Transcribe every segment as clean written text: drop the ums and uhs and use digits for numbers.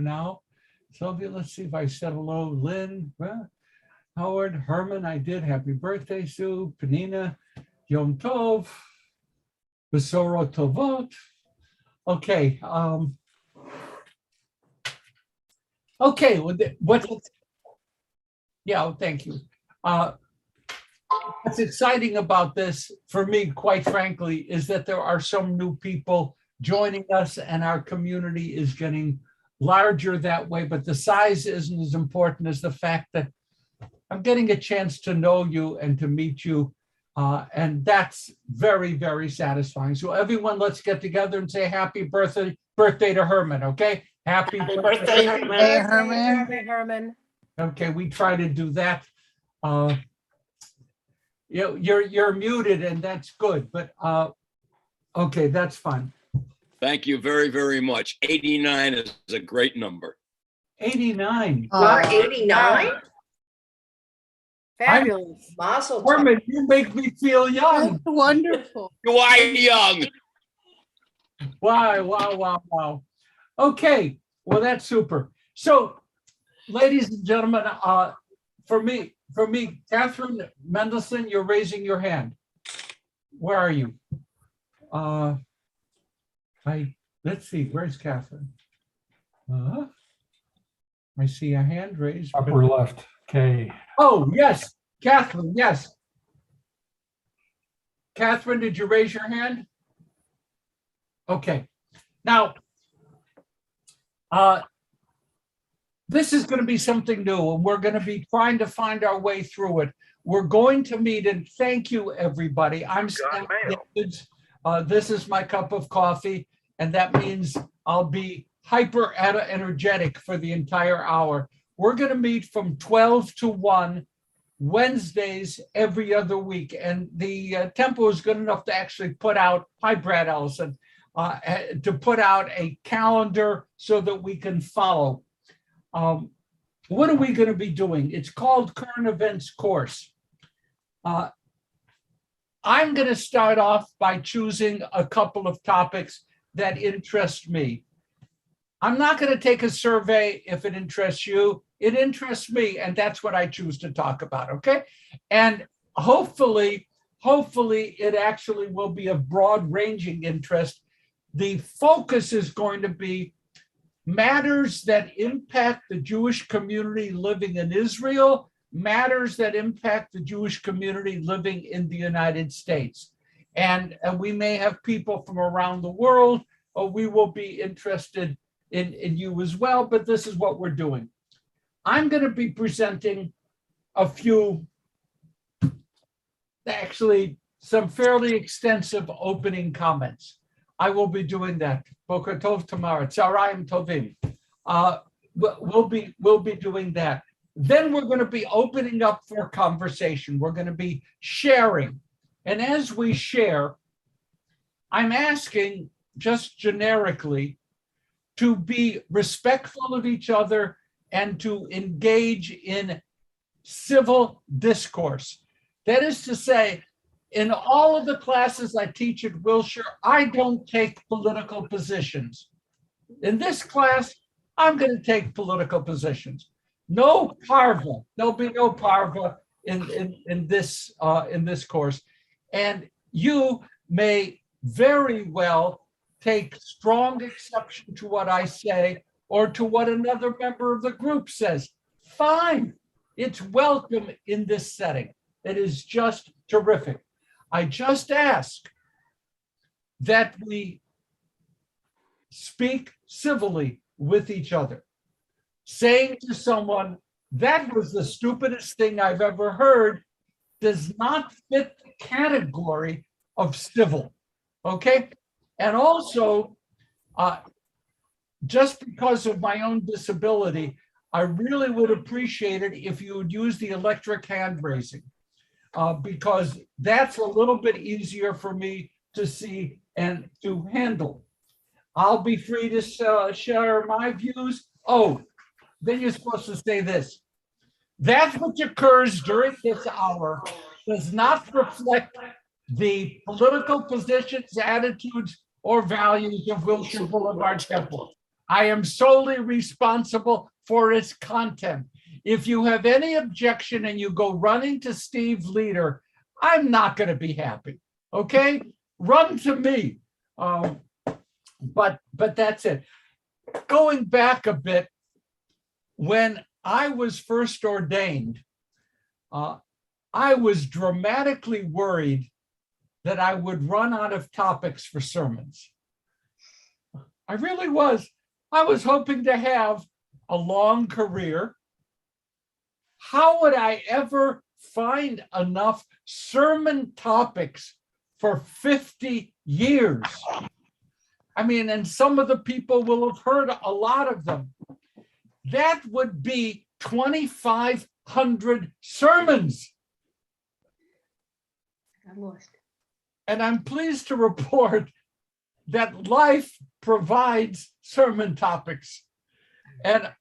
now. Sylvia, let's see if I said hello. Lynn, Howard, Herman, I did. Happy birthday, Sue, Panina, Yom Tov, Besoro Tovot. Okay. Okay. Thank you. What's exciting about this for me, quite frankly, is that there are some new people joining us and our community is getting larger that way, but the size isn't as important as the fact that I'm getting a chance to know you and to meet you. And that's very, very satisfying. So everyone, let's get together and say happy birthday to Herman, okay? Happy birthday, Herman. Hey, Herman. Happy Herman. Okay, we try to do that. You're muted and that's good, but okay, that's fine. Thank you very, very much. 89 is a great number. 89. Wow. 89? Fabulous. Mazel tov. Herman, you make me feel young. That's wonderful. You are young. Wow. Okay, well, that's super. So, ladies and gentlemen, for me, Catherine Mendelson, you're raising your hand. Where are you? Let's see, where's Catherine? I see a hand raised. Upper left, K. Oh, yes, Catherine, yes. Catherine, did you raise your hand? Okay. Now, this is going to be something new, and we're going to be trying to find our way through it. We're going to meet, and thank you, everybody. I'm Stanley Davids. This is my cup of coffee, and that means I'll be hyper energetic for the entire hour. We're going to meet from 12 to 1 Wednesdays every other week, and the tempo is good enough to actually put out, hi Brad Ellison, to put out a calendar so that we can follow. What are we going to be doing? It's called Current Events Course. I'm going to start off by choosing a couple of topics that interest me. I'm not going to take a survey if it interests you. It interests me, and that's what I choose to talk about, okay? And hopefully it actually will be of broad-ranging interest. The focus is going to be matters that impact the Jewish community living in Israel, matters that impact the Jewish community living in the United States. And we may have people from around the world, or we will be interested in you as well, but this is what we're doing. I'm going to be presenting a few, actually some fairly extensive opening comments. I will be doing that. Boker Tov tomorrow. Tzarayim Tovim. We'll be doing that. Then we're going to be opening up for conversation. We're going to be sharing. And as we share, I'm asking just generically to be respectful of each other and to engage in civil discourse. That is to say, in all of the classes I teach at Wilshire, I don't take political positions. In this class, I'm going to take political positions. No parva. There'll be no parva in this course. And you may very well take strong exception to what I say or to what another member of the group says. Fine. It's welcome in this setting. It is just terrific. I just ask that we speak civilly with each other. Saying to someone, that was the stupidest thing I've ever heard, does not fit the category of civil, okay? And also, just because of my own disability, I really would appreciate it if you would use the electric hand raising, because that's a little bit easier for me to see and to handle. I'll be free to share my views. Oh, then you're supposed to say this. That which occurs during this hour does not reflect the political positions, attitudes, or values of Wilshire Boulevard Temple. I am solely responsible for its content. If you have any objection and you go running to Steve Leader, I'm not going to be happy. Okay? Run to me. But that's it. Going back a bit, when I was first ordained, I was dramatically worried that I would run out of topics for sermons. I really was. I was hoping to have a long career. How would I ever find enough sermon topics for 50 years? I mean, and some of the people will have heard a lot of them. That would be 2,500 sermons. I'm lost. And I'm pleased to report that life provides sermon topics. And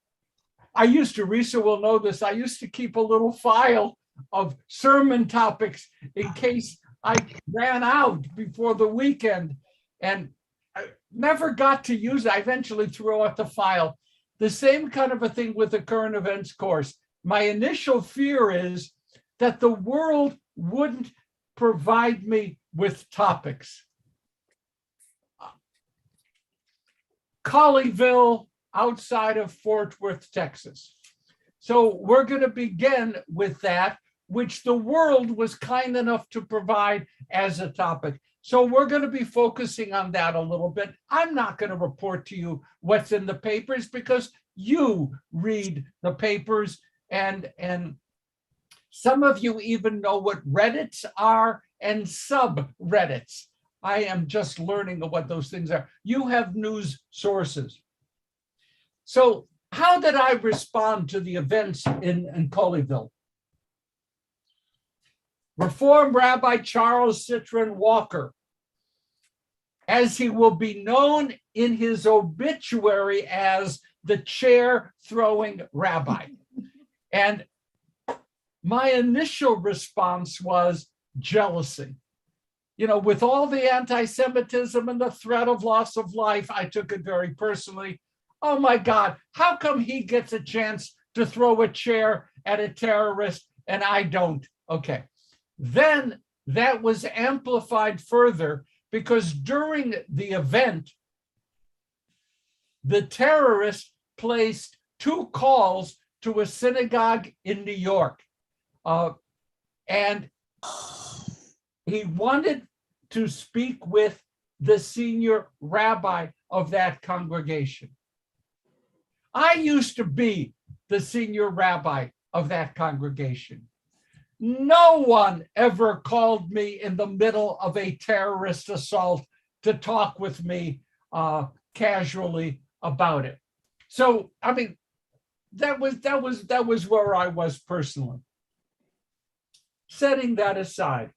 I used to, Risa will know this, I used to keep a little file of sermon topics in case I ran out before the weekend, and I never got to use it. I eventually threw out the file. The same kind of a thing with the current events course. My initial fear is that the world wouldn't provide me with topics. Colleyville, outside of Fort Worth, Texas. So we're going to begin with that, which the world was kind enough to provide as a topic. So we're going to be focusing on that a little bit. I'm not going to report to you what's in the papers because you read the papers, and some of you even know what Reddits are and subreddits. I am just learning what those things are. You have news sources. So how did I respond to the events in Colleyville? Reformed Rabbi Charles Citron Walker, as he will be known in his obituary as the chair-throwing rabbi. And my initial response was jealousy. You know, with all the anti-Semitism and the threat of loss of life, I took it very personally. Oh my God, how come he gets a chance to throw a chair at a terrorist and I don't? Okay. Then that was amplified further because during the event, the terrorist placed 2 calls to a synagogue in New York. And he wanted to speak with the senior rabbi of that congregation. I used to be the senior rabbi of that congregation. No one ever called me in the middle of a terrorist assault to talk with me casually about it. So, I mean, that was where I was personally. Setting that aside,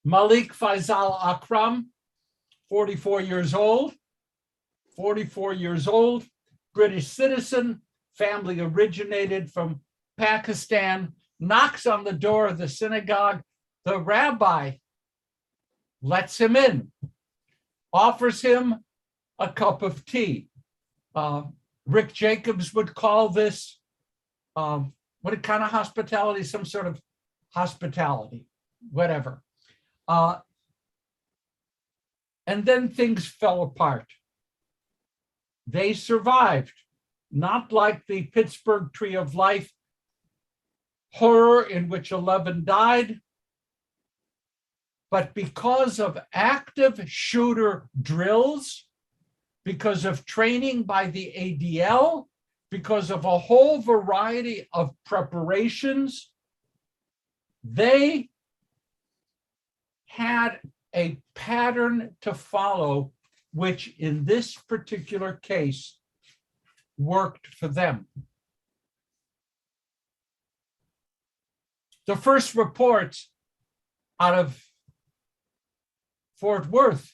Malik Faisal Akram, 44 years old, British citizen, family originated from Pakistan, knocks on the door of the synagogue. The rabbi lets him in, offers him a cup of tea. Rick Jacobs would call this, what kind of hospitality? Some sort of hospitality, whatever. And then things fell apart. They survived, not like the Pittsburgh Tree of Life horror in which 11 died, but because of active shooter drills, because of training by the ADL, because of a whole variety of preparations, they had a pattern to follow, which in this particular case worked for them. The first reports out of Fort Worth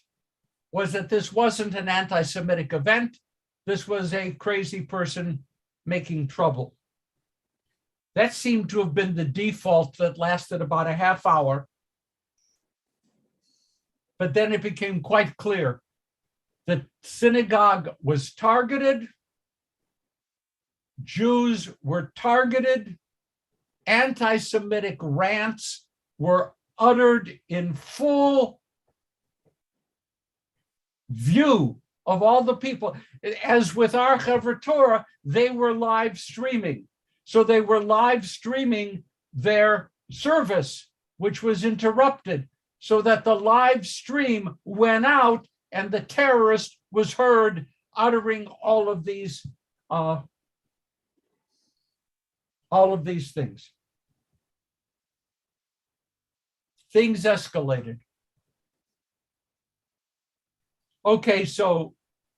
was that this wasn't an anti-Semitic event. This was a crazy person making trouble. That seemed to have been the default that lasted about a half hour. But then it became quite clear The synagogue was targeted. Jews were targeted. Anti-Semitic rants were uttered in full view of all the people. As with our Chevra Torah, they were live streaming. So they were live streaming their service, which was interrupted, so that the live stream went out and the terrorist was heard uttering all of these things. Things escalated. Okay, so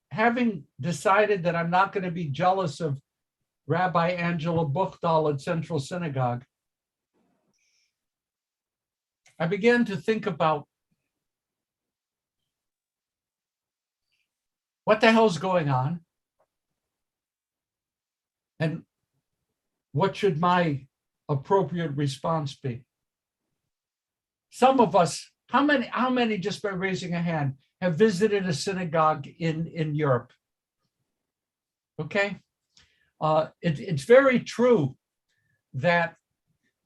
having decided that I'm not going to be jealous of Rabbi Angela Buchdahl at Central Synagogue, I began to think about what the hell's going on and what should my appropriate response be. Some of us, how many just by raising a hand, have visited a synagogue in Europe? Okay. It's very true that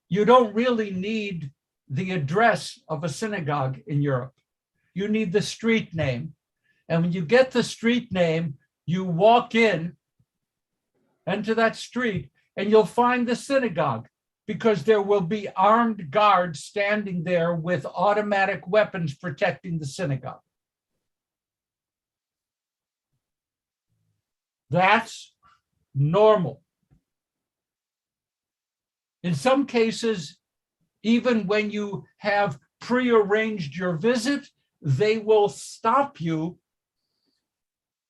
you don't really need the address of a synagogue in Europe. You need the street name. And when you get the street name, you walk into that street and you'll find the synagogue, because there will be armed guards standing there with automatic weapons protecting the synagogue. That's normal. In some cases, even when you have prearranged your visit, they will stop you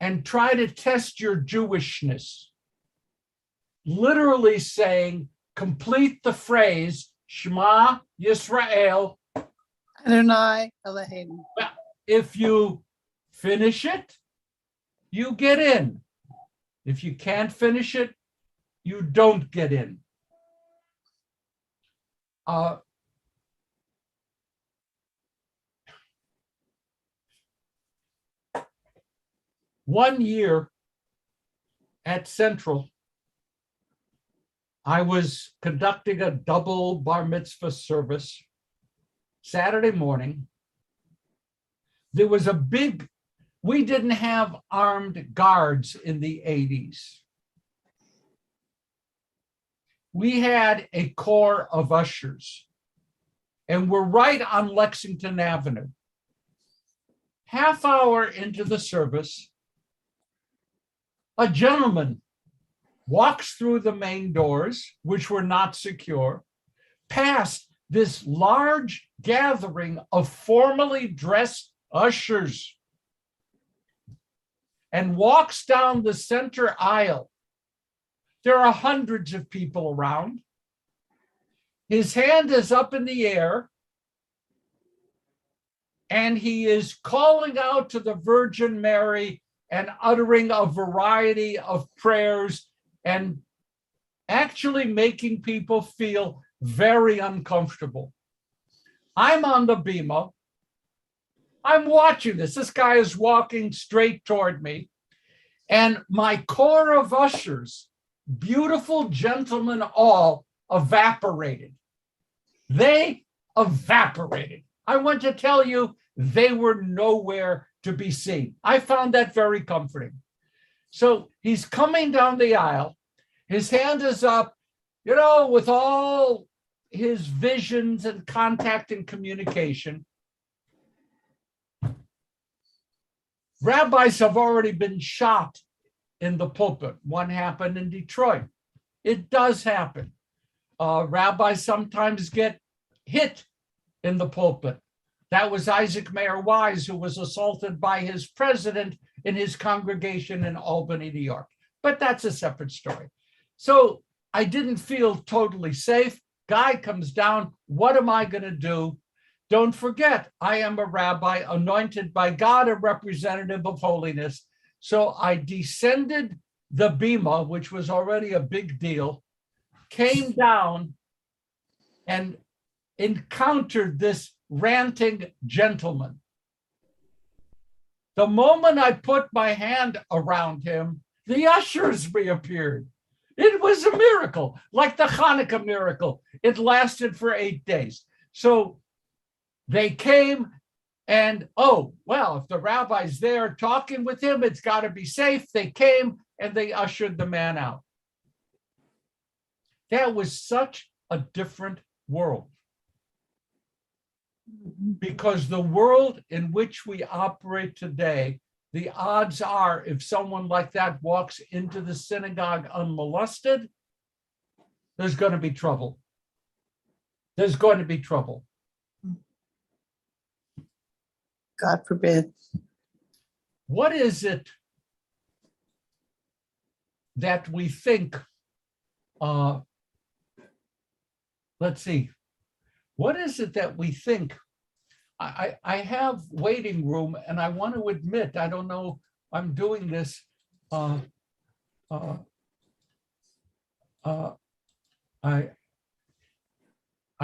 and try to test your Jewishness, literally saying, complete the phrase, Shema Yisrael. Adonai Eloheinu. If you finish it, you get in. If you can't finish it, you don't get in. One year at Central, I was conducting a double bar mitzvah service Saturday morning. There was we didn't have armed guards in the 80s. We had a corps of ushers, and we're right on Lexington Avenue. Half hour into the service, a gentleman walks through the main doors, which were not secure, past this large gathering of formally dressed ushers, and walks down the center aisle. There are hundreds of people around. His hand is up in the air, and he is calling out to the Virgin Mary and uttering a variety of prayers and actually making people feel very uncomfortable. I'm on the bima. I'm watching this. This guy is walking straight toward me. And my corps of ushers, beautiful gentlemen all, evaporated. They evaporated. I want to tell you, they were nowhere to be seen. I found that very comforting. So he's coming down the aisle. His hand is up, with all his visions and contact and communication. Rabbis have already been shot in the pulpit. One happened in Detroit. It does happen. Rabbis sometimes get hit in the pulpit. That was Isaac Mayer Wise, who was assaulted by his president in his congregation in Albany, New York. But that's a separate story. So I didn't feel totally safe. Guy comes down. What am I going to do? Don't forget, I am a rabbi anointed by God, a representative of holiness. So I descended the bima, which was already a big deal, came down and encountered this ranting gentleman. The moment I put my hand around him, the ushers reappeared. It was a miracle, like the Hanukkah miracle. It lasted for 8 days. So they came and, oh, well, if the rabbi's there talking with him, it's got to be safe. They came and they ushered the man out. That was such a different world. Because the world in which we operate today, the odds are if someone like that walks into the synagogue unmolested, there's going to be trouble. There's going to be trouble. God forbid. What is it that we think, let's see, what is it that we think? I have waiting room, and I want to admit, I don't know, I'm doing this. I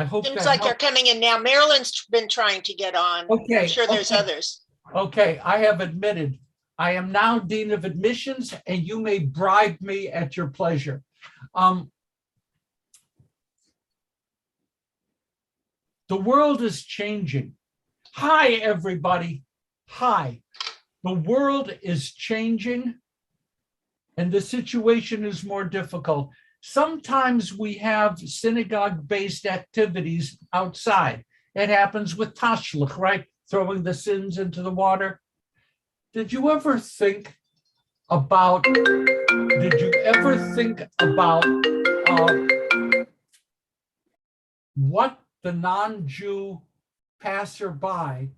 hope Seems that like they're helps. coming in now. Marilyn's been trying to get on. Okay, I'm sure there's okay. others. Okay, I have admitted. I am now Dean of Admissions, and you may bribe me at your pleasure. The world is changing. Hi, everybody. Hi. The world is changing, and the situation is more difficult. Sometimes we have synagogue-based activities outside. It happens with tashlich, right? Throwing the sins into the water. Did you ever think about what the non-Jew passerby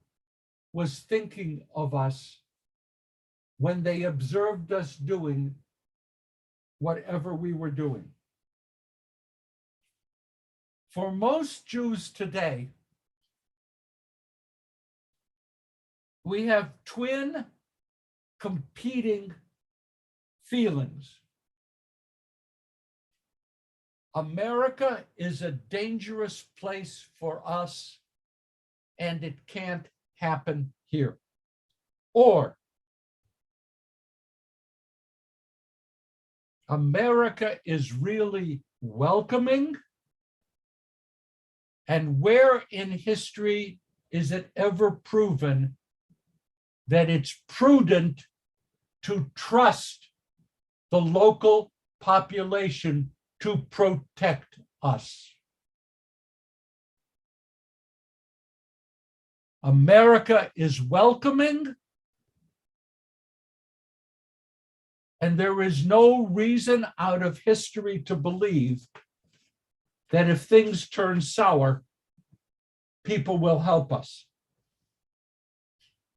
was thinking of us when they observed us doing whatever we were doing? For most Jews today, we have twin competing feelings. America is a dangerous place for us, and it can't happen here. Or America is really welcoming, and where in history is it ever proven that it's prudent to trust the local population to protect us? America is welcoming, and there is no reason out of history to believe that if things turn sour, people will help us.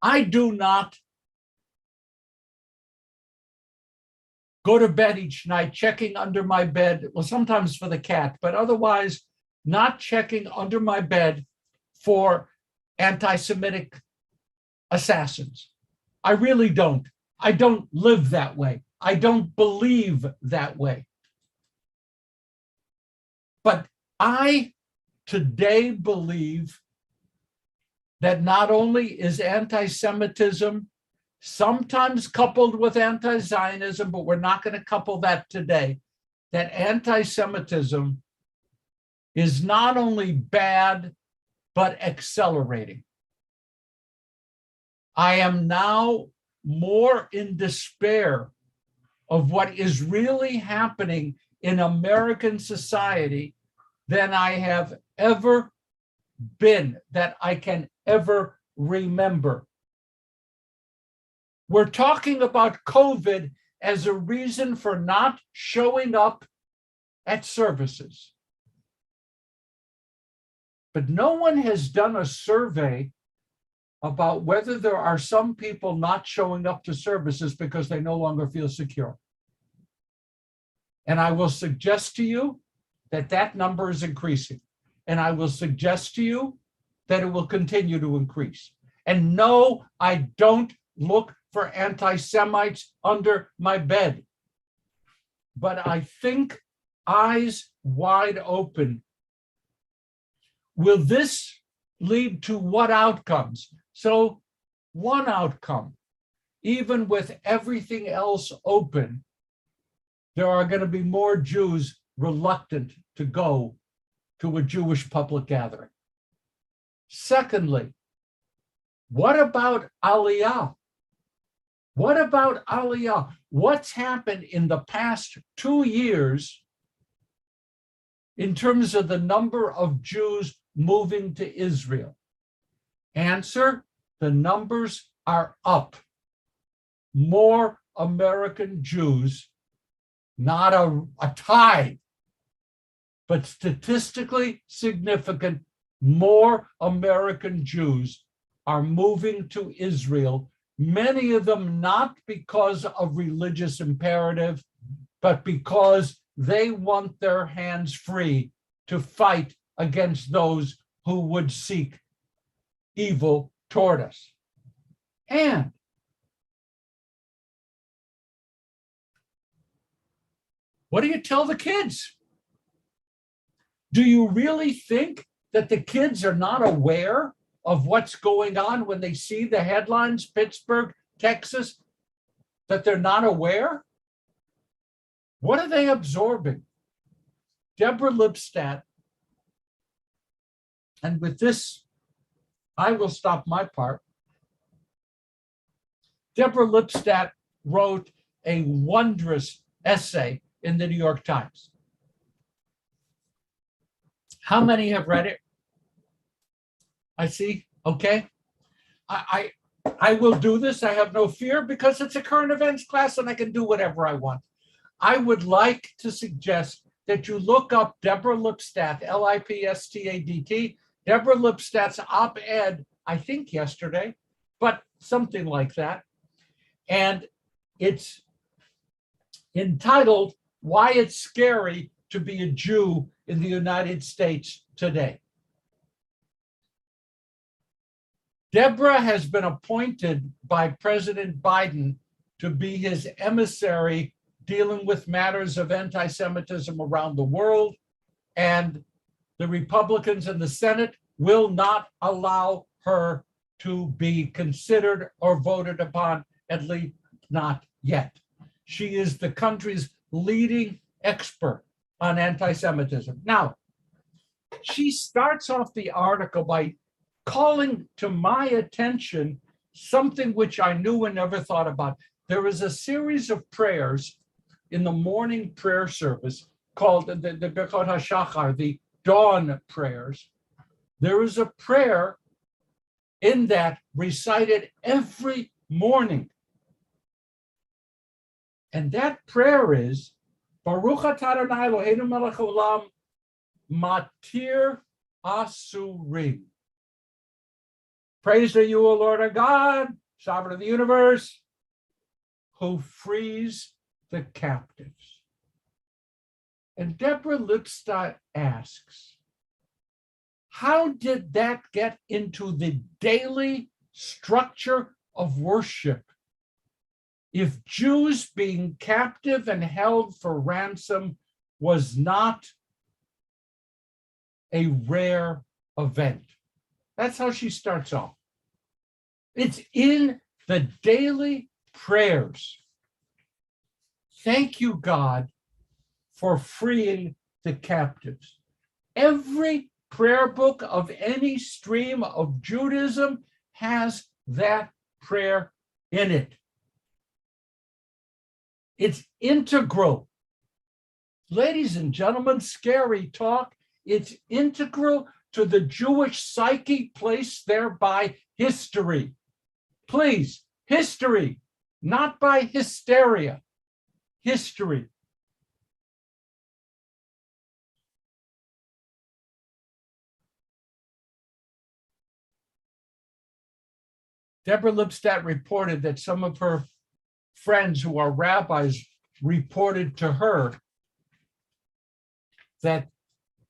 I do not go to bed each night checking under my bed, well, sometimes for the cat, but otherwise not checking under my bed for anti-Semitic assassins. I really don't. I don't live that way. I don't believe that way. But I today believe that not only is anti-Semitism sometimes coupled with anti-Zionism, but we're not going to couple that today, that anti-Semitism is not only bad, but accelerating. I am now more in despair of what is really happening in American society than I have ever been, that I can ever remember. We're talking about COVID as a reason for not showing up at services. But no one has done a survey about whether there are some people not showing up to services because they no longer feel secure. And I will suggest to you that that number is increasing. And I will suggest to you that it will continue to increase. And no, I don't look for anti-Semites under my bed. But I think eyes wide open. Will this lead to what outcomes? So one outcome, even with everything else open, there are going to be more Jews reluctant to go to a Jewish public gathering. Secondly, what about Aliyah? What about Aliyah? What's happened in the past 2 years in terms of the number of Jews moving to Israel? Answer, the numbers are up. More American Jews, not a tithe, but statistically significant, more American Jews are moving to Israel, many of them not because of religious imperative, but because they want their hands free to fight against those who would seek evil toward us. And what do you tell the kids? Do you really think that the kids are not aware of what's going on when they see the headlines, Pittsburgh, Texas, that they're not aware? What are they absorbing? Deborah Lipstadt, and with this, I will stop my part. Deborah Lipstadt wrote a wondrous essay in the New York Times. How many have read it? I see. Okay. I will do this. I have no fear because it's a current events class and I can do whatever I want. I would like to suggest that you look up Deborah Lipstadt, Lipstadt, Deborah Lipstadt's op-ed, I think yesterday, but something like that. And it's entitled, Why It's Scary to Be a Jew in the United States Today. Deborah has been appointed by President Biden to be his emissary dealing with matters of anti-Semitism around the world, and the Republicans in the Senate will not allow her to be considered or voted upon, at least not yet. She is the country's leading expert on anti-Semitism. Now, she starts off the article by calling to my attention something which I knew and never thought about. There is a series of prayers in the morning prayer service called the Birkot HaShachar, the dawn prayers. There is a prayer in that recited every morning. And that prayer is, Baruch atah Adonai Eloheinu melech haolam, matir asurim. Praise to you, O Lord our God, sovereign of the universe, who frees the captives. And Deborah Lipstadt asks, how did that get into the daily structure of worship if Jews being captive and held for ransom was not a rare event? That's how she starts off. It's in the daily prayers. Thank you, God, for freeing the captives. Every prayer book of any stream of Judaism has that prayer in it. It's integral. Ladies and gentlemen, scary talk. It's integral to the Jewish psyche placed there by history. Please, history, not by hysteria. History. Deborah Lipstadt reported that some of her friends who are rabbis reported to her that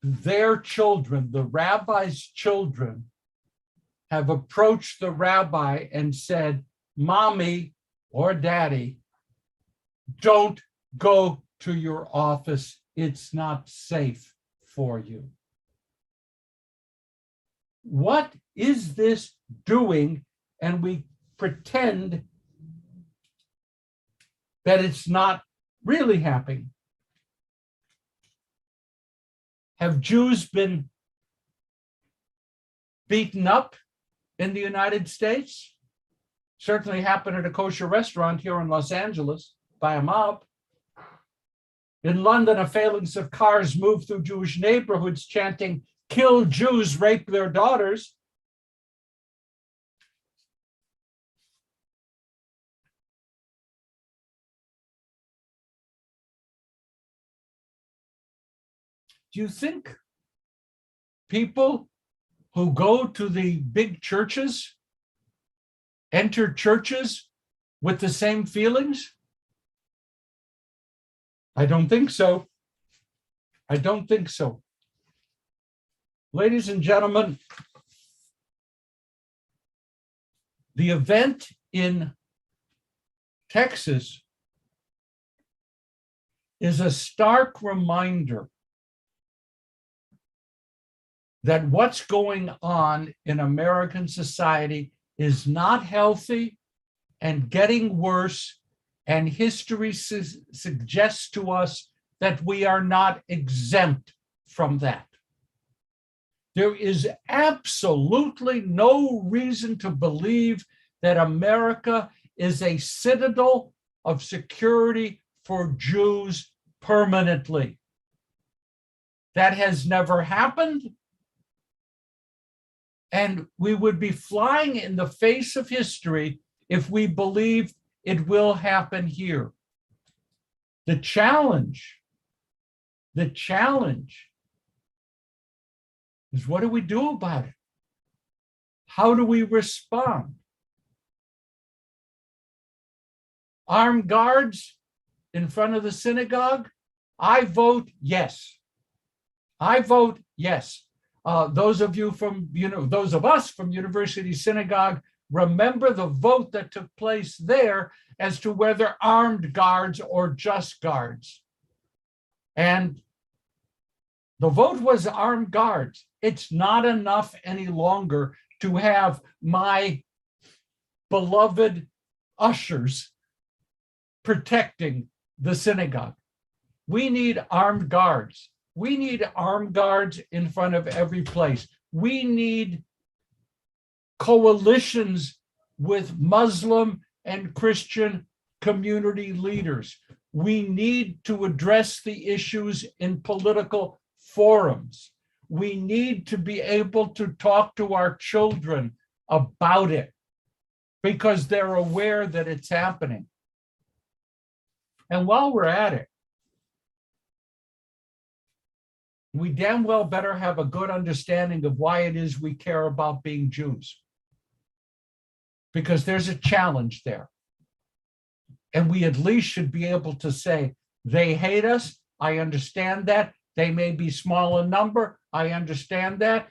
their children, the rabbi's children, have approached the rabbi and said, Mommy or Daddy, don't go to your office. It's not safe for you. What is this doing? And we pretend that it's not really happening. Have Jews been beaten up in the United States? Certainly happened at a kosher restaurant here in Los Angeles by a mob. In London, a phalanx of cars moved through Jewish neighborhoods chanting, "Kill Jews, rape their daughters." Do you think people who go to the big churches enter churches with the same feelings? I don't think so. I don't think so. Ladies and gentlemen, the event in Texas is a stark reminder that what's going on in American society is not healthy and getting worse, and history suggests to us that we are not exempt from that. There is absolutely no reason to believe that America is a citadel of security for Jews permanently. That has never happened. And we would be flying in the face of history if we believe it will happen here. The challenge is, what do we do about it? How do we respond? Armed guards in front of the synagogue? I vote yes. I vote yes. Those of you from, those of us from University Synagogue, remember the vote that took place there as to whether armed guards or just guards. And the vote was armed guards. It's not enough any longer to have my beloved ushers protecting the synagogue. We need armed guards. We need armed guards in front of every place. We need coalitions with Muslim and Christian community leaders. We need to address the issues in political forums. We need to be able to talk to our children about it because they're aware that it's happening. And while we're at it, we damn well better have a good understanding of why it is we care about being Jews. Because there's a challenge there. And we at least should be able to say, they hate us, I understand that. They may be small in number, I understand that.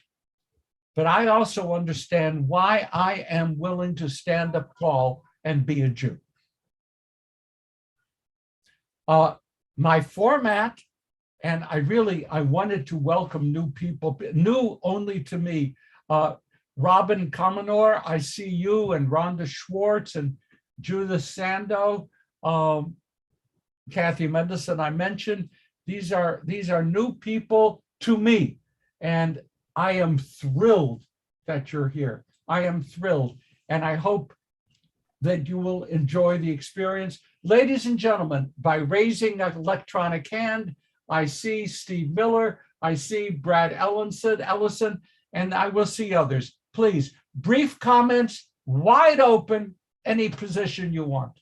But I also understand why I am willing to stand up tall and be a Jew. My format, and I wanted to welcome new people, new only to me. Robin Cominor, I see you, and Rhonda Schwartz, and Judith Sando, Kathy Mendelssohn I mentioned. These are new people to me, and I am thrilled that you're here. I am thrilled, and I hope that you will enjoy the experience. Ladies and gentlemen, by raising an electronic hand, I see Steve Miller, I see Brad Ellison, and I will see others. Please, brief comments, wide open, any position you want.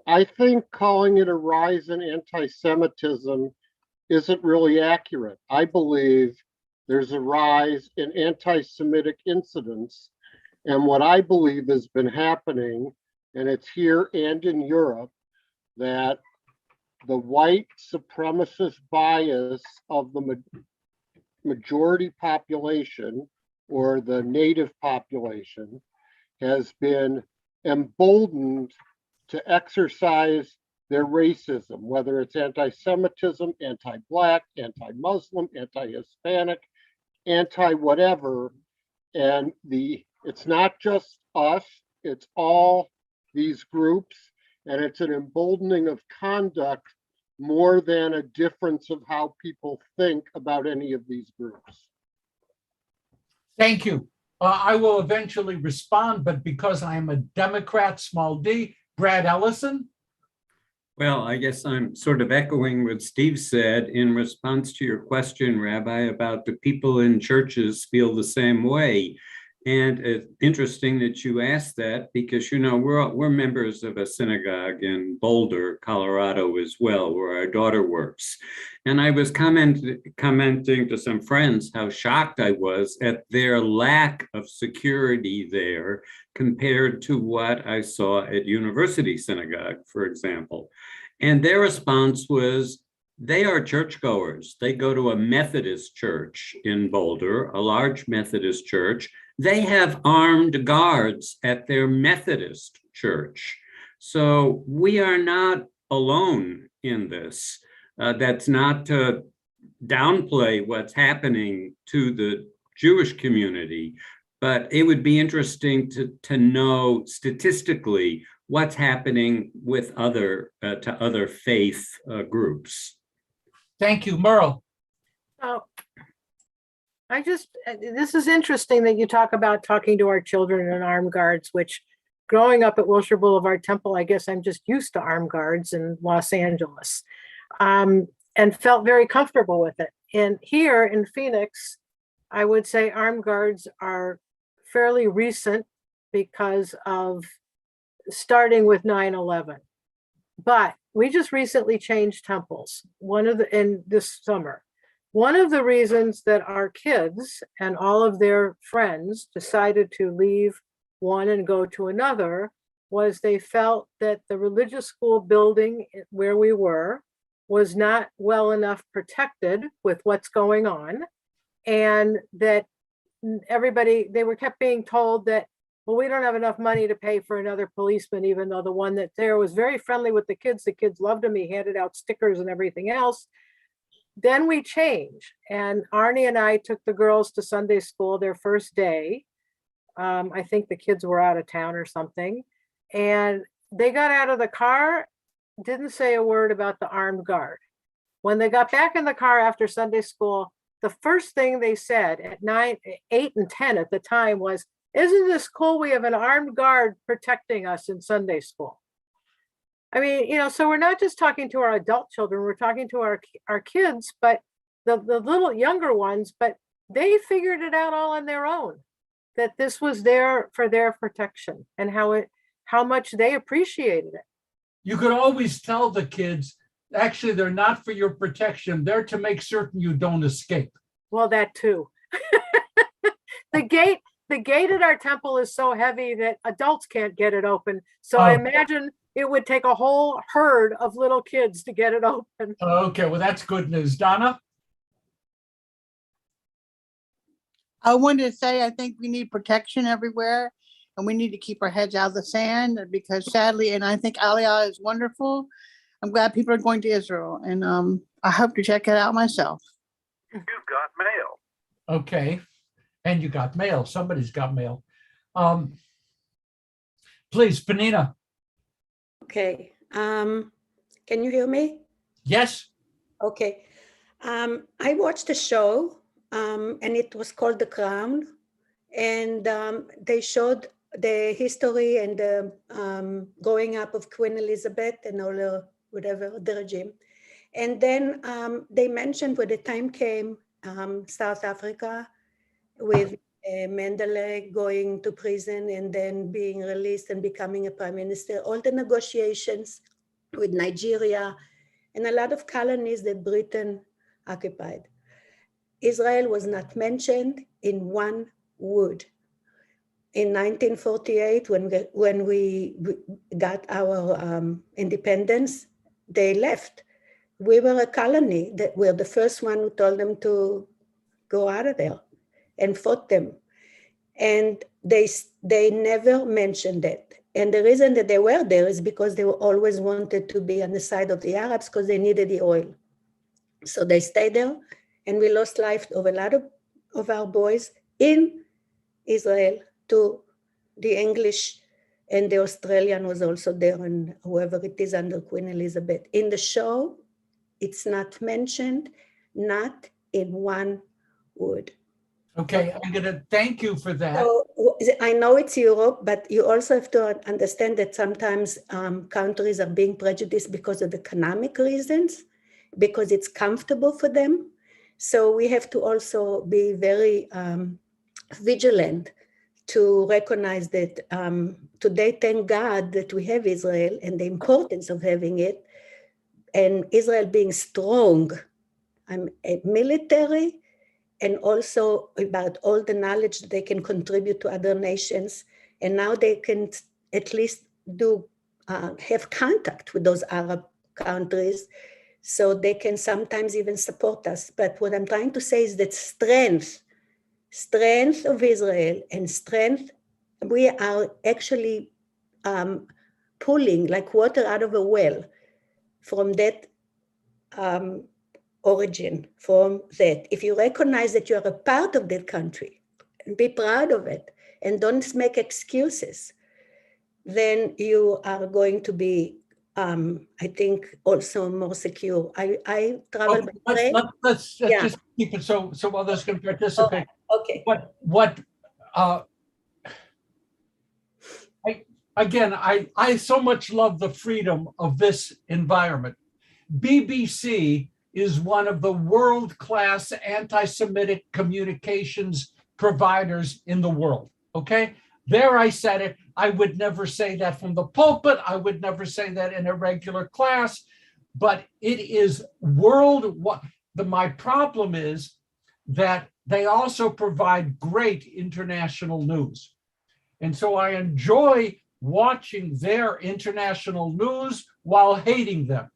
I think calling it a rise in anti-Semitism isn't really accurate. I believe there's a rise in anti-Semitic incidents. And what I believe has been happening, and it's here and in Europe, that the white supremacist bias of the majority population or the native population has been emboldened to exercise their racism, whether it's anti-Semitism, anti-Black, anti-Muslim, anti-Hispanic, anti-whatever. And it's not just us, it's all these groups, and it's an emboldening of conduct more than a difference of how people think about any of these groups. Thank you. I will eventually respond, but because I am a Democrat, small d, Brad Ellison. Well, I guess I'm sort of echoing what Steve said in response to your question, Rabbi, about the people in churches feel the same way. And it's interesting that you asked that because, you know, we're members of a synagogue in Boulder, Colorado as well, where our daughter works. And I was commenting to some friends how shocked I was at their lack of security there compared to what I saw at University Synagogue, for example. And their response was, they are churchgoers. They go to a Methodist church in Boulder, a large Methodist church. They have armed guards at their Methodist church. So we are not alone in this. That's not to downplay what's happening to the Jewish community, but it would be interesting to know statistically what's happening with other faith groups. Thank you, Merle. Oh, this is interesting that you talk about talking to our children in armed guards, which growing up at Wilshire Boulevard Temple, I guess I'm just used to armed guards in Los Angeles, and felt very comfortable with it. And here in Phoenix, I would say armed guards are fairly recent because of starting with 9/11. But we just recently changed temples, in this summer. One of the reasons that our kids and all of their friends decided to leave one and go to another was they felt that the religious school building where we were was not well enough protected with what's going on, and that they were kept being told that, well, we don't have enough money to pay for another policeman, even though the one that's there was very friendly with the kids. The kids loved him. He handed out stickers and everything else. Then we changed, and Arnie and I took the girls to Sunday school their first day. I think the kids were out of town or something. And they got out of the car, didn't say a word about the armed guard. When they got back in the car after Sunday school, the first thing they said at 9, 8, and 10 at the time was, "Isn't this cool? We have an armed guard protecting us in Sunday school." I mean, so we're not just talking to our adult children, we're talking to our kids, but the little younger ones, but they figured it out all on their own, that this was there for their protection and how much they appreciated it. You could always tell the kids, actually, they're not for your protection. They're to make certain you don't escape. Well, that too. The gate at our temple is so heavy that adults can't get it open. So I imagine it would take a whole herd of little kids to get it open. Okay, well, that's good news. Donna? I wanted to say, I think we need protection everywhere, and we need to keep our heads out of the sand, because sadly, and I think Aliyah is wonderful. I'm glad people are going to Israel, and I hope to check it out myself. You've got mail. Okay. And you got mail. Somebody's got mail. Please, Panina. Okay. Can you hear me? Yes. Okay. I watched a show, and it was called The Crown, and they showed the history and the growing up of Queen Elizabeth and all the regime. And then they mentioned when the time came, South Africa, with Mandela going to prison and then being released and becoming a prime minister, all the negotiations with Nigeria and a lot of colonies that Britain occupied. Israel was not mentioned in one word. In 1948, when we got our independence, they left. We were a colony that were the first one who told them to go out of there and fought them. And they never mentioned it. And the reason that they were there is because they always wanted to be on the side of the Arabs because they needed the oil. So they stayed there, and we lost life of a lot of our boys in Israel to the English and the Australian was also there, and whoever it is under Queen Elizabeth. In the show, it's not mentioned, not in one word. Okay, I'm going to thank you for that. So I know it's Europe, but you also have to understand that sometimes countries are being prejudiced because of economic reasons, because it's comfortable for them. So we have to also be very vigilant to recognize that today, thank God that we have Israel and the importance of having it, and Israel being strong, military, and also about all the knowledge that they can contribute to other nations. And now they can at least have contact with those Arab countries, so they can sometimes even support us. But what I'm trying to say is that strength of Israel and strength, we are actually pulling like water out of a well from that origin, from that. If you recognize that you are a part of that country and be proud of it and don't make excuses, then you are going to be, I think, also more secure. I travel by train. Let's just keep it so others can participate. Okay. I so much love the freedom of this environment. BBC is one of the world-class anti-Semitic communications providers in the world, okay? There I said it. I would never say that from the pulpit. I would never say that in a regular class, but it is worldwide. My problem is that they also provide great international news. And so I enjoy watching their international news while hating them.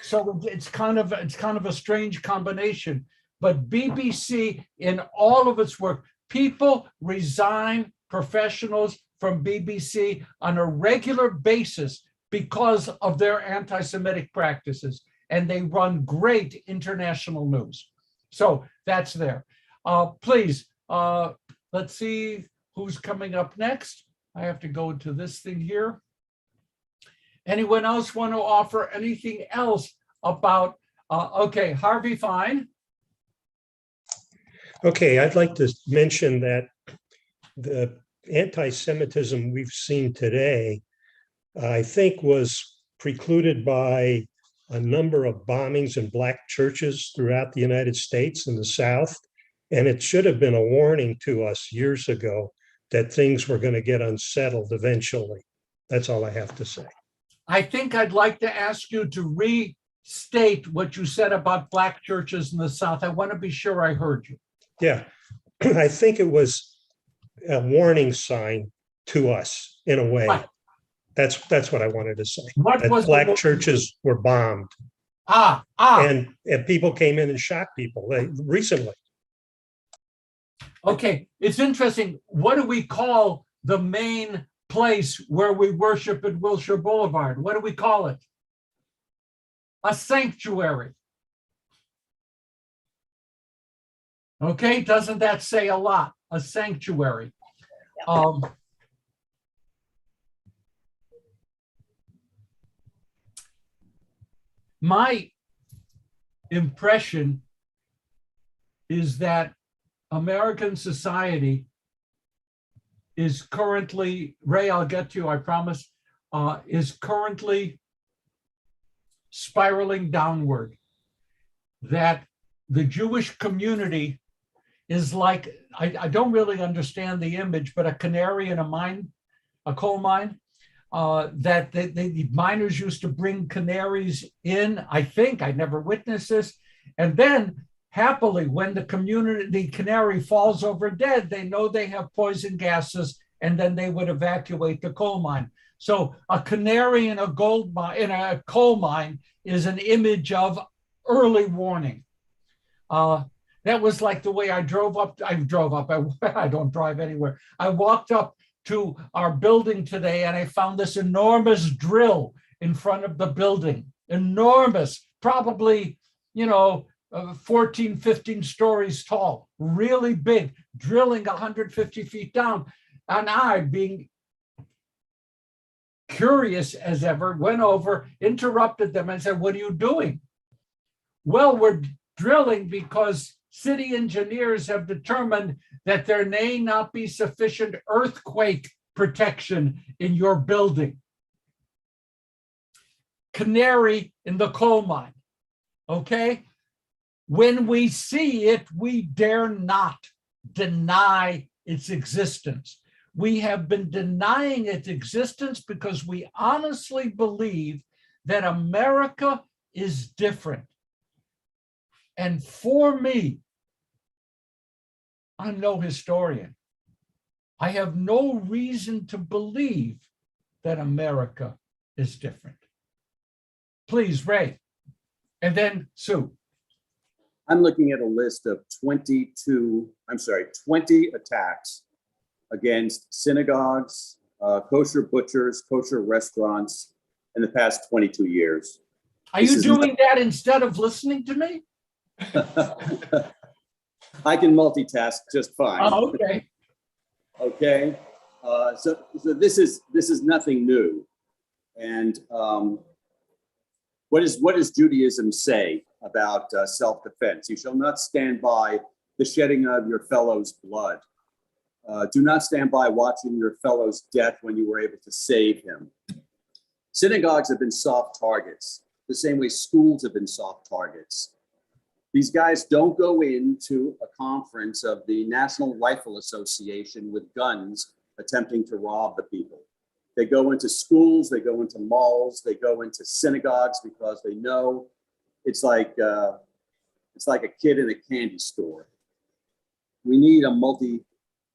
So it's kind of a strange combination, but BBC in all of its work, people resign professionals from BBC on a regular basis because of their anti-Semitic practices, and they run great international news. So that's there. Please, let's see who's coming up next. I have to go to this thing here. Anyone else want to offer anything else about, okay, Harvey, fine. Okay, I'd like to mention that the anti-Semitism we've seen today, I think, was precluded by a number of bombings in Black churches throughout the United States and the South. And it should have been a warning to us years ago that things were going to get unsettled eventually. That's all I have to say. I think I'd like to ask you to restate what you said about Black churches in the South. I want to be sure I heard you. Yeah, I think it was a warning sign to us in a way. Right. That's what I wanted to say. What that was Black churches were bombed. And people came in and shot people recently. Okay, it's interesting. What do we call the main place where we worship at Wilshire Boulevard? What do we call it? A sanctuary. Okay, doesn't that say a lot? A sanctuary. My impression is that American society is currently, Ray, I'll get to you, I promise, is currently spiraling downward. That the Jewish community is like, I don't really understand the image, but a canary in a mine, a coal mine, that the miners used to bring canaries in, I think, I never witnessed this, and then happily, when the canary falls over dead, they know they have poison gases, and then they would evacuate the coal mine. So a canary in a coal mine is an image of early warning. That was like the way I drove up. I don't drive anywhere. I walked up to our building today, and I found this enormous drill in front of the building. Enormous, probably, 14, 15 stories tall, really big, drilling 150 feet down. And I, being curious as ever, went over, interrupted them and said, "What are you doing?" "Well, we're drilling because city engineers have determined that there may not be sufficient earthquake protection in your building." Canary in the coal mine, okay? When we see it, we dare not deny its existence. We have been denying its existence because we honestly believe that America is different. And for me, I'm no historian. I have no reason to believe that America is different. Please, Ray. And then Sue. I'm looking at a list of 20 attacks against synagogues, kosher butchers, kosher restaurants in the past 22 years. Are you doing that instead of listening to me? I can multitask just fine. Oh, okay. Okay. So this is nothing new. And what does Judaism say about self-defense? You shall not stand by the shedding of your fellow's blood. Do not stand by watching your fellow's death when you were able to save him. Synagogues have been soft targets, the same way schools have been soft targets. These guys don't go into a conference of the National Rifle Association with guns attempting to rob the people. They go into schools, they go into malls, they go into synagogues because they know it's like a kid in a candy store. We need a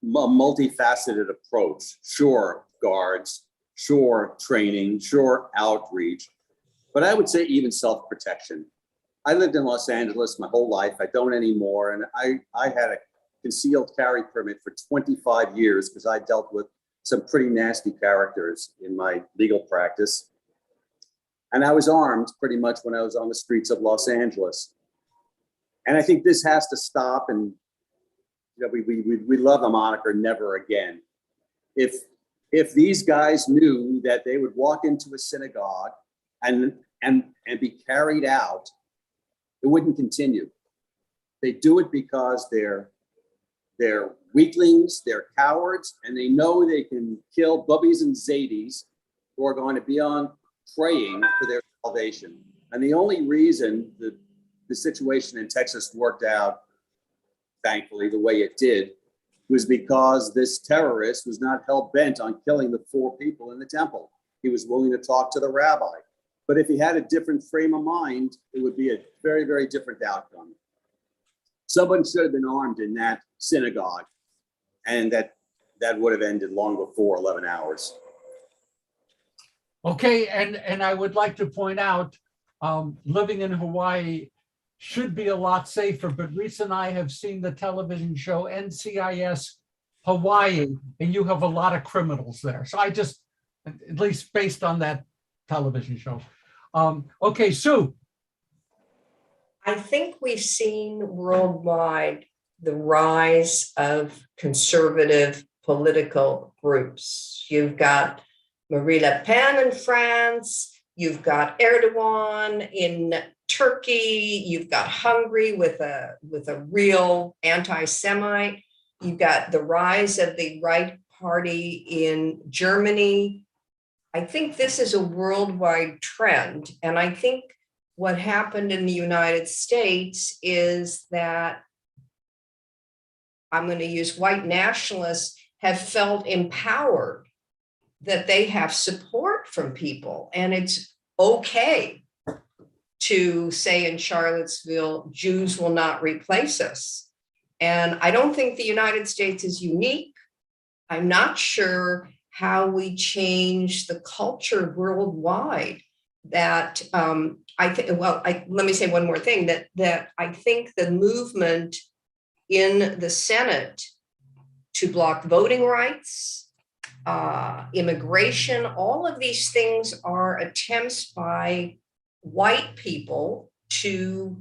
multifaceted approach. Sure, guards, sure, training, sure, outreach, but I would say even self-protection. I lived in Los Angeles my whole life. I don't anymore. And I had a concealed carry permit for 25 years because I dealt with some pretty nasty characters in my legal practice. And I was armed pretty much when I was on the streets of Los Angeles. And I think this has to stop. And you know, we love the moniker "never again." If these guys knew that they would walk into a synagogue and be carried out, it wouldn't continue. They do it because they're weaklings, they're cowards, and they know they can kill bubbies and zadies who are going to be on praying for their salvation. And the only reason the situation in Texas worked out, thankfully, the way it did, was because this terrorist was not hell-bent on killing the 4 people in the temple. He was willing to talk to the rabbi. But if he had a different frame of mind, it would be a very, very different outcome. Someone should have been armed in that synagogue, and that would have ended long before 11 hours. Okay, and I would like to point out, living in Hawaii should be a lot safer, but Reese and I have seen the television show NCIS Hawaii, and you have a lot of criminals there. So I just, at least based on that television show. Okay, Sue. I think we've seen worldwide the rise of conservative political groups. You've got Marie Le Pen in France, you've got Erdogan in Turkey, you've got Hungary with a real anti-Semite, you've got the rise of the right party in Germany. I think this is a worldwide trend. And I think what happened in the United States is that, I'm going to use white nationalists, have felt empowered, that they have support from people. And it's okay to say in Charlottesville, Jews will not replace us. And I don't think the United States is unique. I'm not sure how we change the culture worldwide. That I think, well, let me say one more thing, that I think the movement in the Senate to block voting rights, immigration, all of these things are attempts by white people to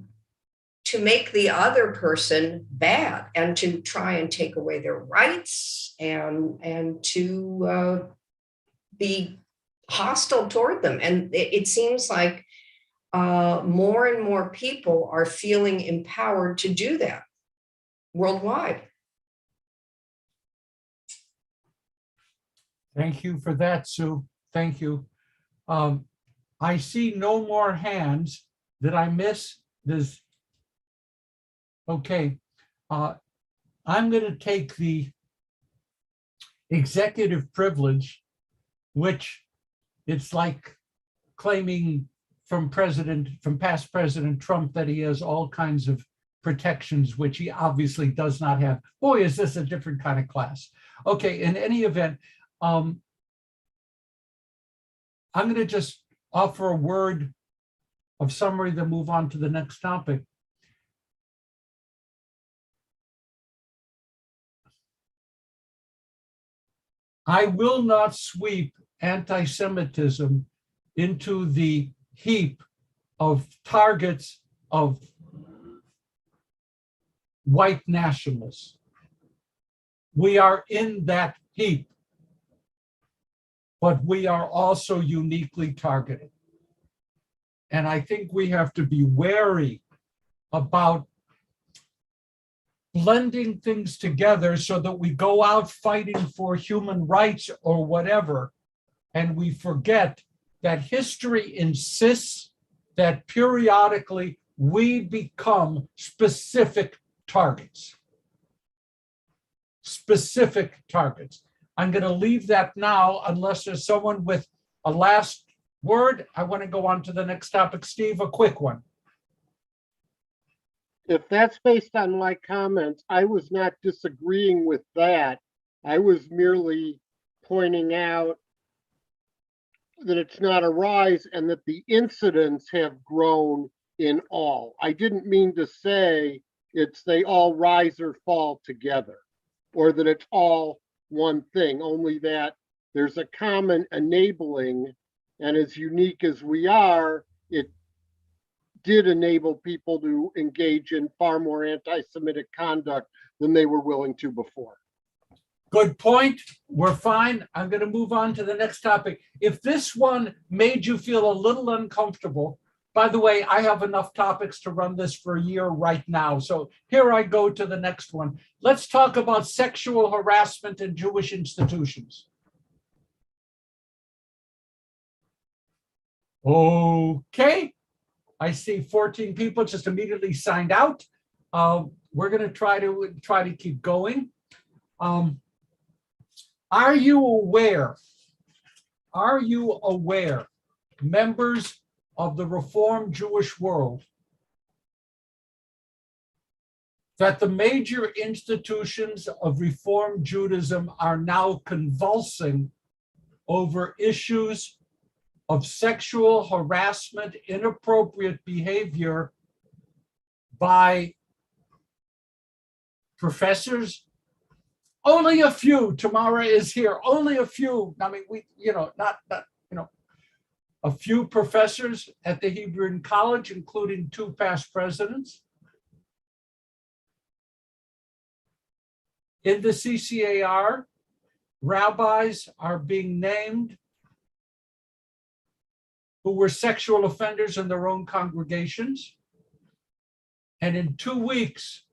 make the other person bad and to try and take away their rights and to be hostile toward them. And it seems like more and more people are feeling empowered to do that worldwide. Thank you for that, Sue. Thank you. I see no more hands. Did I miss this? Okay. I'm going to take the executive privilege, which it's like claiming from past President Trump that he has all kinds of protections, which he obviously does not have. Boy, is this a different kind of class. Okay, in any event, I'm going to just offer a word of summary, then move on to the next topic. I will not sweep anti-Semitism into the heap of targets of white nationalists. We are in that heap, but we are also uniquely targeted. And I think we have to be wary about blending things together so that we go out fighting for human rights or whatever, and we forget that history insists that periodically we become specific targets. Specific targets. I'm going to leave that now unless there's someone with a last word. I want to go on to the next topic. Steve, a quick one. If that's based on my comments, I was not disagreeing with that. I was merely pointing out that it's not a rise and that the incidents have grown in all. I didn't mean to say they all rise or fall together, or that it's all one thing, only that there's a common enabling, and as unique as we are, it did enable people to engage in far more anti-Semitic conduct than they were willing to before. Good point. We're fine. I'm going to move on to the next topic. If this one made you feel a little uncomfortable, by the way, I have enough topics to run this for a year right now. So here I go to the next one. Let's talk about sexual harassment in Jewish institutions. Okay. I see 14 people just immediately signed out. We're going to try to keep going. Are you aware, members of the Reformed Jewish world, that the major institutions of Reformed Judaism are now convulsing over issues of sexual harassment, inappropriate behavior by professors? Only a few. Tamara is here. Only a few. I mean, a few professors at the Hebrew College, including 2 past presidents. In the CCAR, rabbis are being named who were sexual offenders in their own congregations. And in 2 weeks,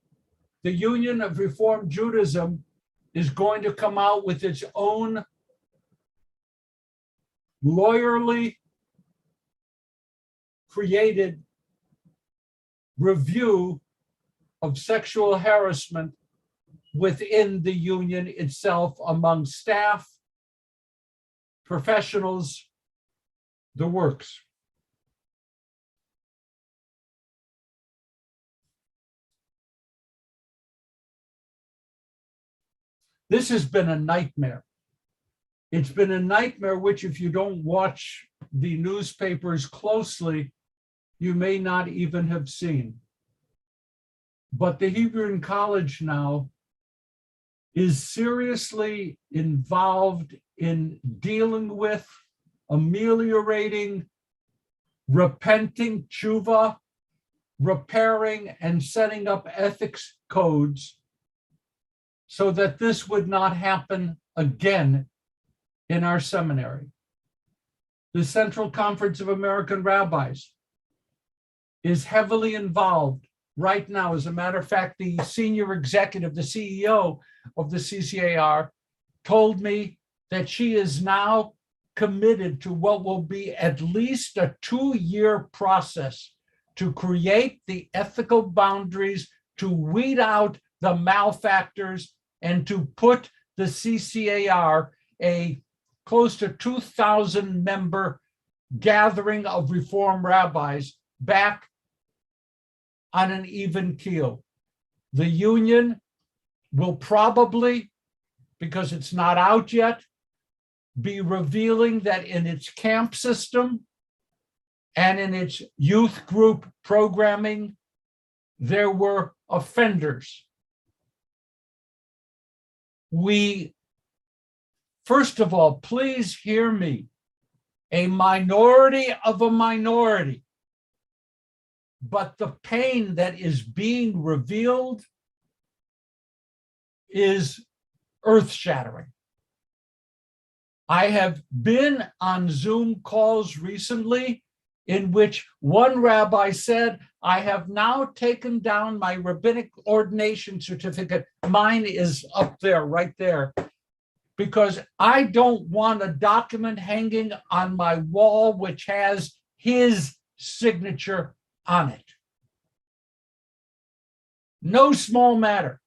the Union of Reformed Judaism is going to come out with its own lawyerly created review of sexual harassment within the union itself, among staff, professionals, the works. This has been a nightmare. It's been a nightmare which, if you don't watch the newspapers closely, you may not even have seen. But the Hebrew College now is seriously involved in dealing with, ameliorating, repenting tshuva, repairing, and setting up ethics codes so that this would not happen again in our seminary. the Central Conference of American Rabbis is heavily involved right now. As a matter of fact, the senior executive, the CEO of the CCAR, told me that she is now committed to what will be at least a 2-year process to create the ethical boundaries, to weed out the malfactors, and to put the CCAR, a close to 2,000 member gathering of Reform rabbis, back on an even keel. The union will probably, because it's not out yet, be revealing that in its camp system and in its youth group programming, there were offenders. First of all, please hear me, a minority of a minority, but the pain that is being revealed is earth-shattering. I have been on Zoom calls recently in which one rabbi said, I have now taken down my rabbinic ordination certificate. Mine is up there, right there, because I don't want a document hanging on my wall which has his signature on it. No small matter.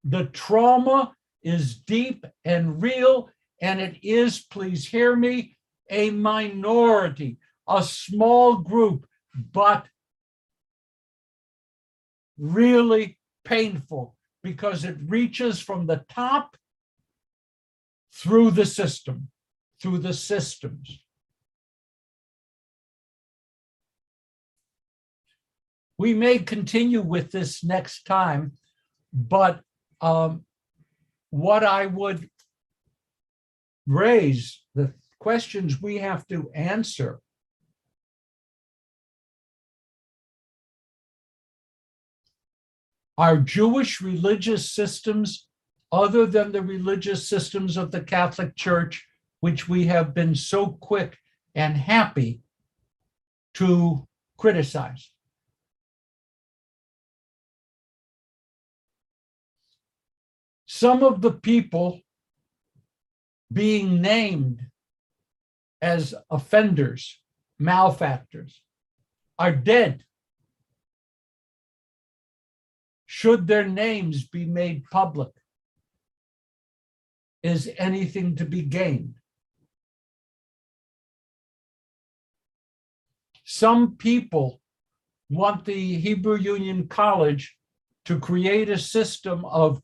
The trauma is deep and real, and it is, please hear me, a minority, a small group, but really painful because it reaches from the top through the system, through the systems. We may continue with this next time, but what I would raise, the questions we have to answer, are Jewish religious systems other than the religious systems of the Catholic Church, which we have been so quick and happy to criticize. Some of the people being named as offenders, malefactors, are dead. Should their names be made public? Is anything to be gained? Some people want the Hebrew Union College to create a system of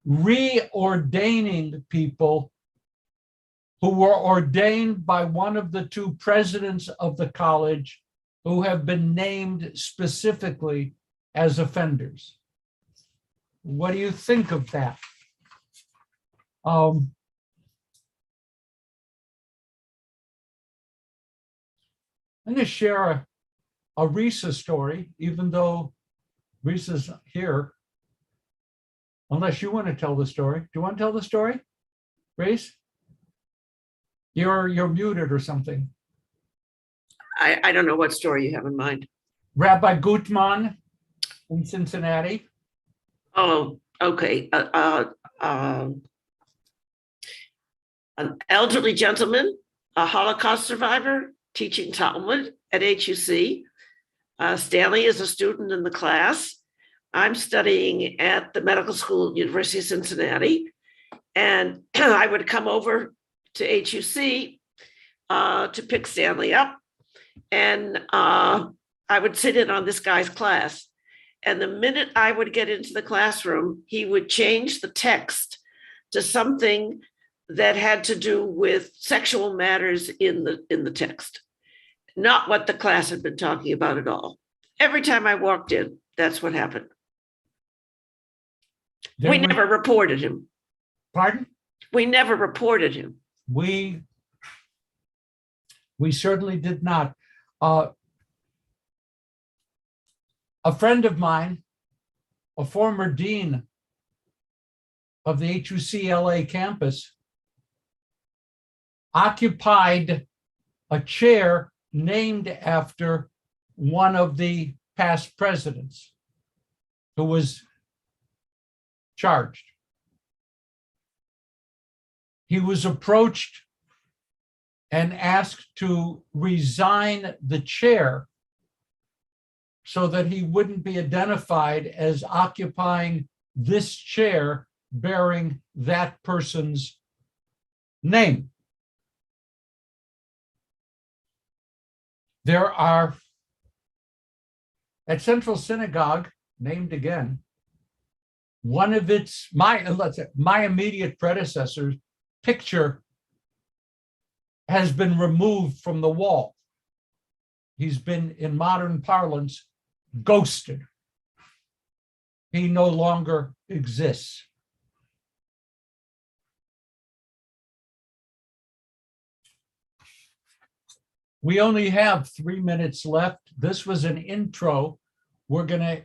reordaining people who were ordained by one of the two presidents of the college who have been named specifically as offenders. What do you think of that? I'm going to share a Risa story, even though Risa's here, unless you want to tell the story. Do you want to tell the story, Reese? You're muted or something. I don't know what story you have in mind. Rabbi Gutman in Cincinnati. Oh, okay. An elderly gentleman, a Holocaust survivor, teaching Talmud at HUC. Stanley is a student in the class. I'm studying at the medical school, University of Cincinnati. And I would come over to HUC to pick Stanley up. And I would sit in on this guy's class. And the minute I would get into the classroom, he would change the text to something that had to do with sexual matters in the text, not what the class had been talking about at all. Every time I walked in, that's what happened. We never reported him. Pardon? We never reported him. We certainly did not. A friend of mine, a former dean of the HUC LA campus, occupied a chair named after one of the past presidents who was charged. He was approached and asked to resign the chair so that he wouldn't be identified as occupying this chair bearing that person's name. There are, at Central Synagogue, named again, one of its, my immediate predecessor's picture has been removed from the wall. He's been, in modern parlance, ghosted. He no longer exists. We only have 3 minutes left. This was an intro. We're going to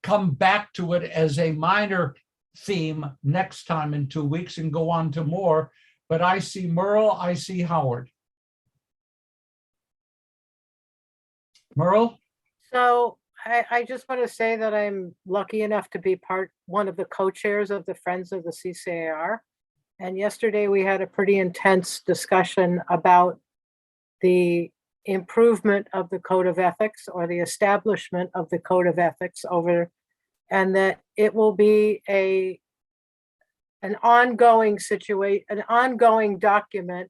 come back to it as a minor theme next time in 2 weeks and go on to more. But I see Merle, I see Howard. Merle? So I just want to say that I'm lucky enough to be one of the co-chairs of the Friends of the CCAR. And yesterday we had a pretty intense discussion about the improvement of the code of ethics or the establishment of the code of ethics and that it will be an ongoing situation, an ongoing document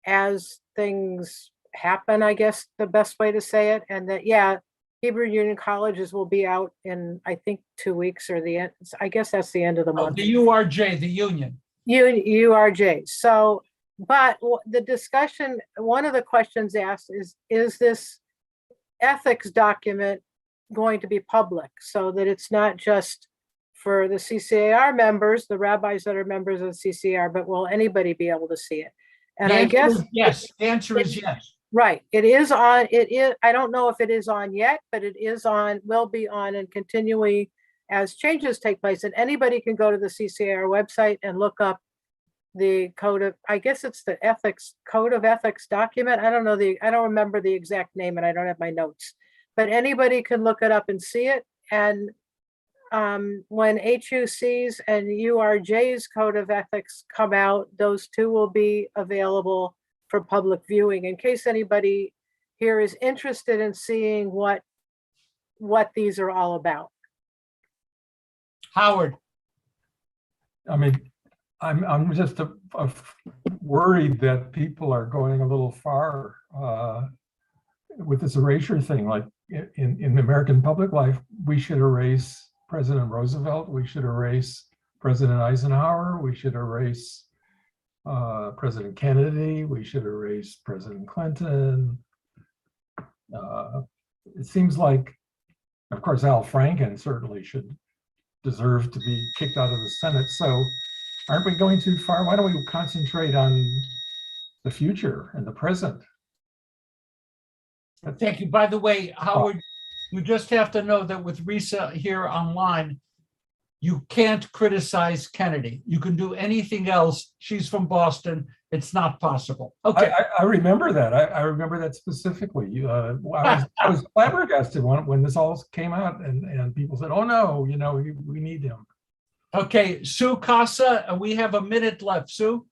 as things happen, I guess the best way to say it. And that, yeah, Hebrew Union Colleges will be out in, I think, 2 weeks or the end. I guess that's the end of the month. The URJ, the union. URJ. So, but the discussion, one of the questions asked is this ethics document going to be public so that it's not just for the CCAR members, the rabbis that are members of the CCAR, but will anybody be able to see it? And I guess yes, the answer is yes. Right. It is on, I don't know if it is on yet, but it is on, will be on and continually as changes take place. And anybody can go to the CCAR website and look up the code of, I guess it's the code of ethics document. I don't remember the exact name and I don't have my notes, but anybody can look it up and see it. And when HUC's and URJ's code of ethics come out, those two will be available for public viewing in case anybody here is interested in seeing what these are all about. Howard. I mean, I'm just worried that people are going a little far with this erasure thing. Like in American public life, we should erase President Roosevelt. We should erase President Eisenhower. We should erase President Kennedy. We should erase President Clinton. It seems like, of course, Al Franken certainly should deserve to be kicked out of the Senate. So aren't we going too far? Why don't we concentrate on the future and the present? Thank you. By the way, Howard, you just have to know that with Risa here online, you can't criticize Kennedy. You can do anything else. She's from Boston. It's not possible. Okay. I remember that. I remember that specifically. I was flabbergasted when this all came out and people said, oh no, you know, we need him. Okay, Sue Casa, we have a minute left. Sue?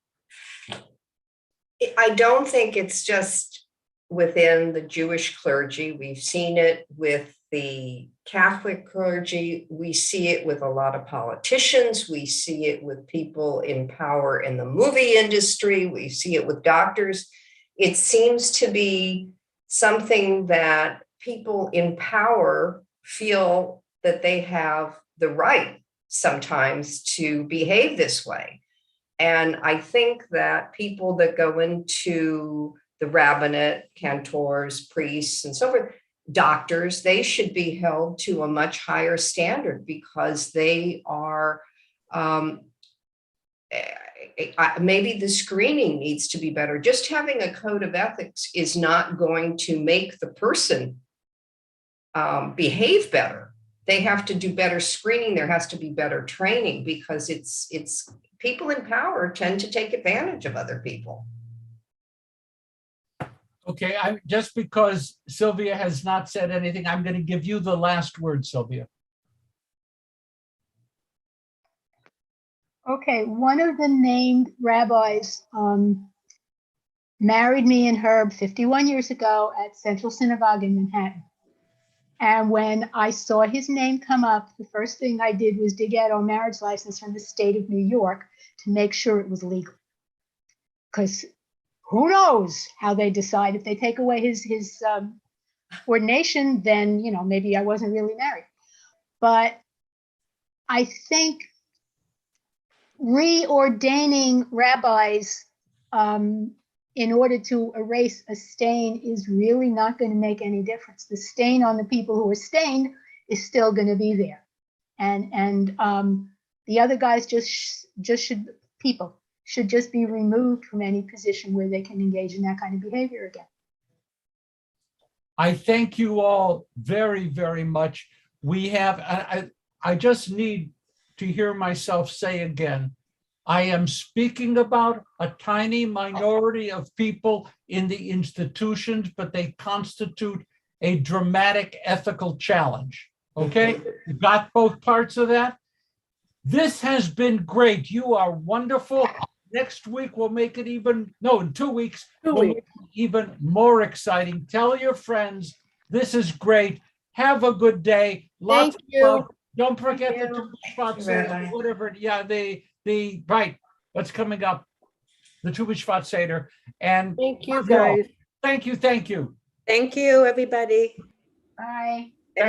I don't think it's just within the Jewish clergy. We've seen it with the Catholic clergy. We see it with a lot of politicians. We see it with people in power in the movie industry. We see it with doctors. It seems to be something that people in power feel that they have the right sometimes to behave this way. And I think that people that go into the rabbinate, cantors, priests, and so forth, doctors, they should be held to a much higher standard because they are, maybe the screening needs to be better. Just having a code of ethics is not going to make the person behave better. They have to do better screening. There has to be better training because it's people in power tend to take advantage of other people. Okay, just because Sylvia has not said anything, I'm going to give you the last word, Sylvia. Okay, one of the named rabbis married me and Herb 51 years ago at Central Synagogue in Manhattan. And when I saw his name come up, the first thing I did was dig out our marriage license from the state of New York to make sure it was legal. Because who knows how they decide. If they take away his ordination, then, you know, maybe I wasn't really married. But I think reordaining rabbis in order to erase a stain is really not going to make any difference. The stain on the people who are stained is still going to be there, and the other guys should just be removed from any position where they can engage in that kind of behavior again. I thank you all very, very much. We have, I just need to hear myself say again, I am speaking about a tiny minority of people in the institutions, but they constitute a dramatic ethical challenge. Okay, you got both parts of that. This has been great. You are wonderful. Next week, we'll make it even, no, in 2 weeks, we'll make it even more exciting. Tell your friends, this is great. Have a good day. Lots Thank you. of love. Don't forget the Tu B'Shvat Seder, whatever. Yeah, right. What's coming up? The Tu B'Shvat Seder. And Thank you, guys. thank you. Thank you. Thank you, everybody. Bye.